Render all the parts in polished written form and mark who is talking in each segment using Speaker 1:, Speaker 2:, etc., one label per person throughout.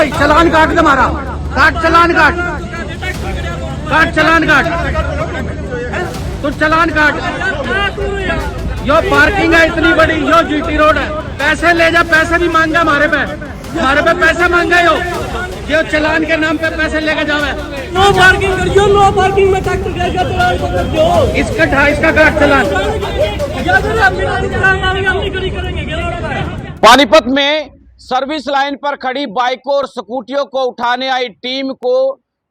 Speaker 1: भाई चलान काट दे हमारा, काट चलान काट, काट चलान काट, तू चलान काट। यो पार्किंग है इतनी बड़ी, यो जीटी रोड है, पैसे ले जा, पैसे भी मांगा हमारे पे पैसे मांगा यो चलान के नाम पे पैसे लेके जावे।
Speaker 2: नो पार्किंग करियो, नो पार्किंग में ट्रैक्टर कैसे चलान कर दो।
Speaker 1: इसका काट चलान।
Speaker 3: पानीपत में सर्विस लाइन पर खड़ी बाइकों और स्कूटियों को उठाने आई टीम को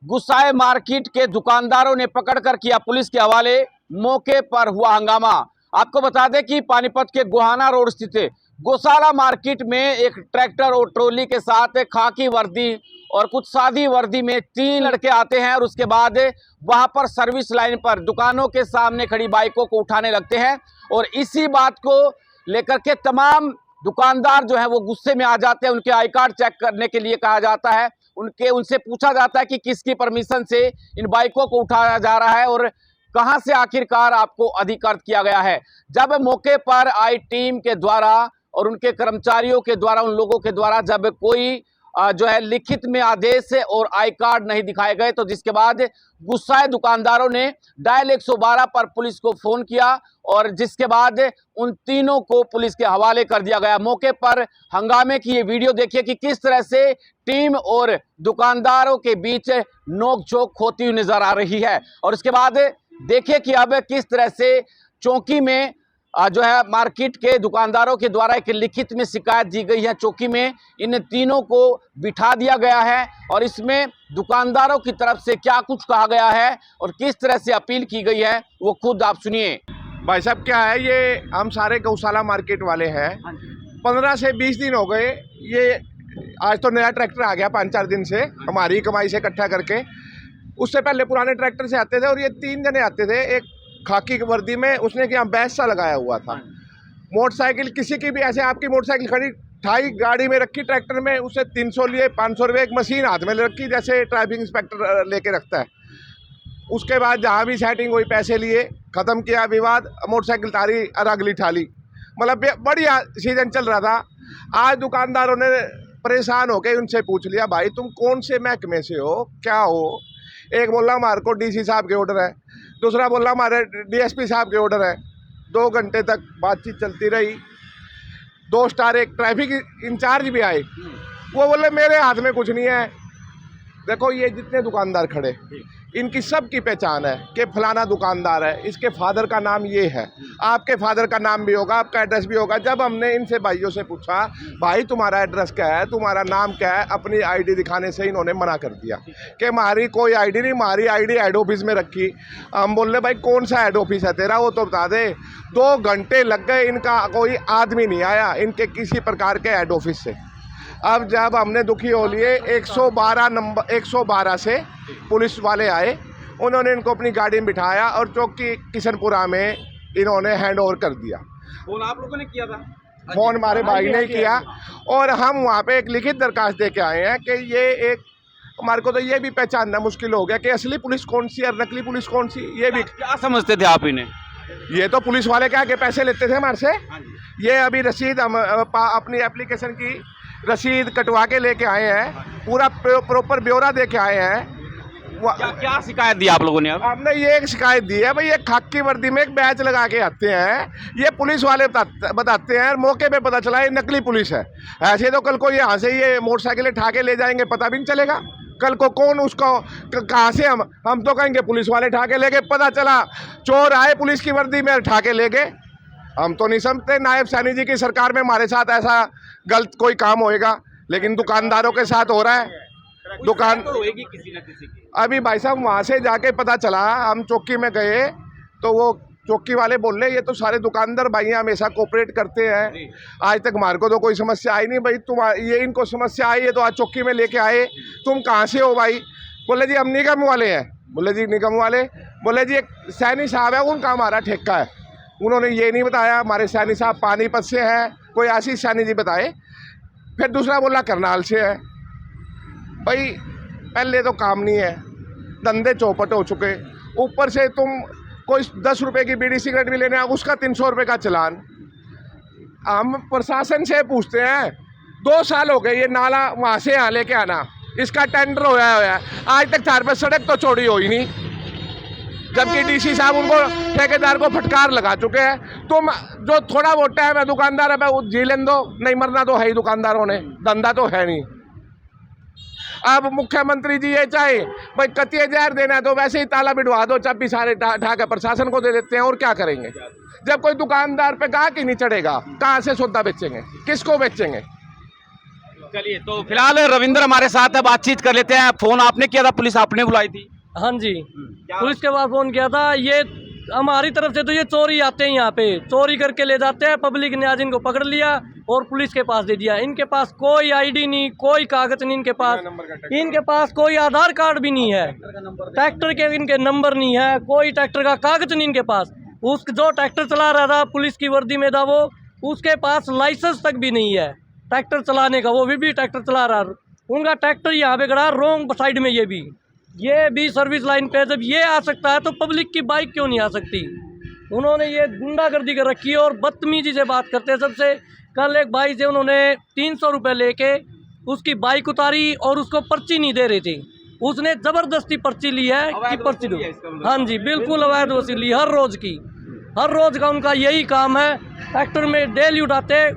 Speaker 3: गुस्साए मार्केट के दुकानदारों ने पकड़कर किया पुलिस के हवाले। मौके पर हुआ हंगामा। आपको बता दें कि पानीपत के गोहाना रोड स्थित गौशाला मार्केट में एक ट्रैक्टर और ट्रॉली के साथ खाकी वर्दी और कुछ सादी वर्दी में 3 लड़के आते हैं और उसके बाद वहां पर सर्विस लाइन पर दुकानों के सामने खड़ी बाइकों को उठाने लगते हैं। और इसी बात को लेकर के तमाम दुकानदार जो है वो गुस्से में आ जाते हैं। उनके आई कार्ड चेक करने के लिए कहा जाता है, उनसे पूछा जाता है कि किसकी परमिशन से इन बाइकों को उठाया जा रहा है और कहां से आखिरकार आपको अधिकृत किया गया है। जब मौके पर आई टीम के द्वारा और उनके कर्मचारियों के द्वारा, उन लोगों के द्वारा जब कोई जो है लिखित में आदेश और आई कार्ड नहीं दिखाए गए, तो जिसके बाद गुस्साए दुकानदारों ने डायल 112 पर पुलिस को फोन किया और जिसके बाद उन तीनों को पुलिस के हवाले कर दिया गया। मौके पर हंगामे की ये वीडियो देखिए कि किस तरह से टीम और दुकानदारों के बीच नोकझोंक होती हुई नजर आ रही है। और उसके बाद देखिए कि अब किस तरह से चौकी में जो है मार्केट के दुकानदारों के द्वारा एक लिखित में शिकायत दी गई है। चौकी में इन तीनों को बिठा दिया गया है और इसमें दुकानदारों की तरफ से क्या कुछ कहा गया है और किस तरह से अपील की गई है वो खुद आप सुनिए।
Speaker 4: भाई साहब क्या है, ये हम सारे गौशाला मार्केट वाले हैं। 15 से 20 दिन हो गए, ये आज तो नया ट्रैक्टर आ गया 5-4 दिन से हमारी कमाई से इकट्ठा करके। उससे पहले पुराने ट्रैक्टर से आते थे और ये 3 जने आते थे। एक खाकी की वर्दी में, उसने क्या बैच सा लगाया हुआ था। मोटरसाइकिल किसी की भी ऐसे आपकी मोटरसाइकिल खड़ी ठाई गाड़ी में रखी ट्रैक्टर में, उससे 300 लिए 500 रुपये। एक मशीन हाथ में रखी जैसे ट्रैफिक इंस्पेक्टर लेके रखता है। उसके बाद जहाँ भी सेटिंग हुई पैसे लिए, ख़त्म किया विवाद, मोटरसाइकिल तारी और अगली ठाली। मतलब बढ़िया सीजन चल रहा था। आज दुकानदारों ने परेशान होकर उनसे पूछ लिया, भाई तुम कौन से महकमे से हो, क्या हो। एक बोला हमारे को डीसी साहब के ऑर्डर है, दूसरा बोला हमारे डीएसपी साहब के ऑर्डर है। 2 घंटे तक बातचीत चलती रही। 2 स्टार एक ट्रैफिक इंचार्ज भी आए, वो बोले मेरे हाथ में कुछ नहीं है। देखो ये जितने दुकानदार खड़े, इनकी सब की पहचान है कि फलाना दुकानदार है, इसके फादर का नाम ये है, आपके फादर का नाम भी होगा, आपका एड्रेस भी होगा। जब हमने इनसे भाइयों से पूछा, भाई तुम्हारा एड्रेस क्या है, तुम्हारा नाम क्या है, अपनी आईडी दिखाने से इन्होंने मना कर दिया कि हमारी कोई आईडी नहीं, हमारी आईडी हेड ऑफिस में रखी। हम बोल रहे भाई कौन सा हेड ऑफिस है तेरा, वो तो बता दे। 2 घंटे लग गए, इनका कोई आदमी नहीं आया इनके किसी प्रकार के हेड ऑफिस से। अब जब हमने दुखी हो लिए, 112 से पुलिस वाले आए, उन्होंने इनको अपनी गाड़ी में बिठाया और चौकी किशनपुरा में इन्होंने हैंड ओवर कर दिया।
Speaker 3: फोन आप लोगों ने किया था?
Speaker 4: फोन हमारे भाई ने किया और हम वहाँ पे एक लिखित दरखास्त दे के आए हैं कि ये एक, हमारे को तो ये भी पहचानना मुश्किल हो गया कि असली पुलिस कौन सी और नकली पुलिस कौन सी। ये भी
Speaker 3: क्या समझते थे आप इन्हें?
Speaker 4: ये तो पुलिस वाले क्या के पैसे लेते थे हमारे से। ये अभी रसीद हम अपनी एप्लीकेशन की रसीद कटवा के लेके आए हैं, पूरा प्रॉपर ब्यौरा दे के आए हैं।
Speaker 3: क्या शिकायत दी आप लोगों ने? अब
Speaker 4: हमने ये एक शिकायत दी है भाई, ये खाकी वर्दी में एक बैच लगा के आते हैं, ये पुलिस वाले बताते हैं, मौके पे पता चला ये नकली पुलिस है। ऐसे तो कल को यहाँ से ये मोटरसाइकिलें ठा के ले जाएंगे, पता भी नहीं चलेगा कल को कौन उसको कहाँ से। हम तो कहेंगे पुलिस वाले ठा के ले गए, पता चला चोर आए पुलिस की वर्दी में ठा के ले गए। हम तो नहीं समझते नायब सैनी जी की सरकार में हमारे साथ ऐसा गलत कोई काम होएगा, लेकिन दुकानदारों के साथ हो रहा है। दुकान
Speaker 3: तो होएगी किसी न किसी की।
Speaker 4: अभी भाई साहब वहाँ से जाके पता चला, हम चौकी में गए तो वो चौकी वाले बोल रहे ये तो सारे दुकानदार भाई हमेशा कोऑपरेट करते हैं, आज तक हमारे को तो कोई समस्या आई नहीं। भाई तुम ये इनको समस्या आई है तो आज चौकी में लेके आए, तुम कहाँ से हो भाई? बोले जी हम निगम वाले हैं। बोले जी निगम वाले? बोले जी एक सैनी साहब है, उनका हमारा ठेका है। उन्होंने ये नहीं बताया हमारे सैनी साहब पानीपत से हैं, कोई आशीष सैनी जी बताए। फिर दूसरा बोला करनाल से है। भाई पहले तो काम नहीं है, धंधे चौपट हो चुके, ऊपर से तुम कोई 10 रुपए की बीड़ी सिगरेट भी लेने उसका 300 रुपये का चालान। हम प्रशासन से पूछते हैं 2 साल हो गए ये नाला वहाँ से यहाँ लेके आना, इसका टेंडर होया है, आज तक 4 पे सड़क तो चौड़ी हुई नहीं, जबकि डीसी साहब उनको ठेकेदार को फटकार लगा चुके हैं। तुम जो थोड़ा बहुत टाइम है दुकानदार है वो जी लेने दो, नहीं मरना तो है ही दुकानदारों ने, धंधा तो है नहीं। अब मुख्यमंत्री जी ये चाहे भाई कतिये जहर देना है तो वैसे ही ताला बिठवा दो, चाबी सारे ढा के प्रशासन को दे देते हैं, और क्या करेंगे जब कोई दुकानदार पे गाहक ही नहीं चढ़ेगा, कहाँ से सौदा बेचेंगे, किसको बेचेंगे।
Speaker 3: चलिए, तो फिलहाल रविंद्र हमारे साथ है, बातचीत कर लेते हैं। फोन आपने किया था, पुलिस आपने बुलाई थी?
Speaker 2: हाँ जी, पुलिस के पास फोन किया था। ये हमारी तरफ से तो ये चोरी आते हैं, यहाँ पे चोरी करके ले जाते हैं, पब्लिक ने आज इनको पकड़ लिया और पुलिस के पास दे दिया। इनके पास कोई आईडी नहीं, कोई कागज नहीं, इनके पास कोई आधार कार्ड भी नहीं है, ट्रैक्टर के इनके नंबर नहीं है, कोई ट्रैक्टर का कागज नहीं इनके पास। उस जो ट्रैक्टर चला रहा था पुलिस की वर्दी में था वो, उसके पास लाइसेंस तक भी नहीं है ट्रैक्टर चलाने का, वो भी ट्रैक्टर चला रहा। उनका ट्रैक्टर यहाँ पे खड़ा रोंग साइड में, ये भी सर्विस लाइन पे। जब ये आ सकता है तो पब्लिक की बाइक क्यों नहीं आ सकती। उन्होंने ये गुंडागर्दी कर रखी है और बदतमीजी से बात करते हैं सबसे। कल एक भाई से उन्होंने 300 रुपये लेके उसकी बाइक उतारी और उसको पर्ची नहीं दे रहे थे, उसने ज़बरदस्ती पर्ची ली है कि पर्ची दो। हाँ जी, बिल्कुल अवैध वसूली हर रोज़ का उनका यही काम है। ट्रैक्टर में डेली उठाते,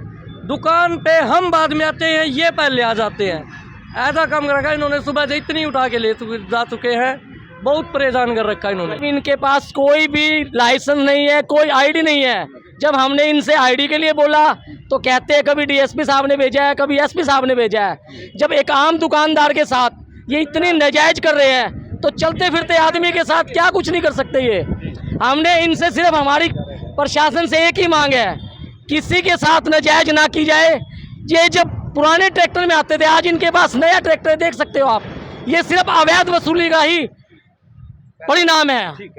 Speaker 2: दुकान पे हम बाद में आते हैं, ये पहले आ जाते हैं। ऐसा काम कर रखा है इन्होंने, सुबह से इतनी उठा के ले जा चुके हैं, बहुत परेशान कर रखा है इन्होंने।
Speaker 5: इनके पास कोई भी लाइसेंस नहीं है, कोई आईडी नहीं है। जब हमने इनसे आईडी के लिए बोला तो कहते हैं कभी डीएसपी साहब ने भेजा है, कभी एसपी साहब ने भेजा है। जब एक आम दुकानदार के साथ ये इतनी नाजायज कर रहे हैं तो चलते फिरते आदमी के साथ क्या कुछ नहीं कर सकते ये। हमने इनसे सिर्फ हमारी प्रशासन से एक ही मांग है, किसी के साथ नाजायज ना की जाए। ये जब पुराने ट्रैक्टर में आते थे, आज इनके पास नया ट्रैक्टर देख सकते हो आप, ये सिर्फ अवैध वसूली का ही परिणाम है।